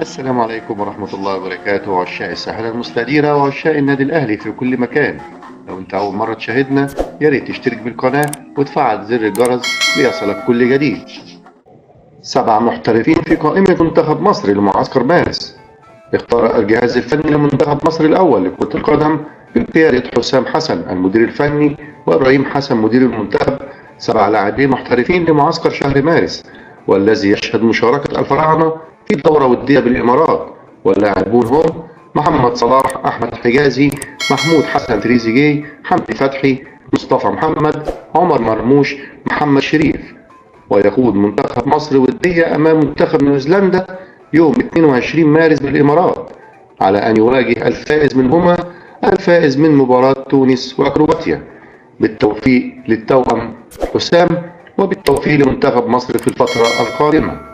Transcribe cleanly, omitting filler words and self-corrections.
السلام عليكم ورحمة الله وبركاته، عشاق الساحرة المستديرة وعشاق النادي الأهلي في كل مكان. لو أنت أول مرة تشاهدنا يا ريت تشترك بالقناة وتفعل زر الجرس ليصلك كل جديد. 7 محترفين في قائمة منتخب مصر لمعسكر مارس. اختار الجهاز الفني لمنتخب مصر الأول لكرة القدم بقيادة حسام حسن المدير الفني وإبراهيم حسن مدير المنتخب 7 لاعبين محترفين لمعسكر شهر مارس، والذي يشهد مشاركة الفراعنة في دورة ودية بالإمارات. واللاعبون هم محمد صلاح، أحمد حجازي، محمود حسن تريزيجيه، حمدي فتحي، مصطفى محمد، عمر مرموش، محمد شريف. ويخوض منتخب مصر ودية أمام منتخب نيوزيلندا يوم 22 مارس بالإمارات، على أن يواجه الفائز منهما الفائز من مباراة تونس وكرواتيا. بالتوفيق للتوأم حسام، وبالتوفيق لمنتخب مصر في الفترة القادمة.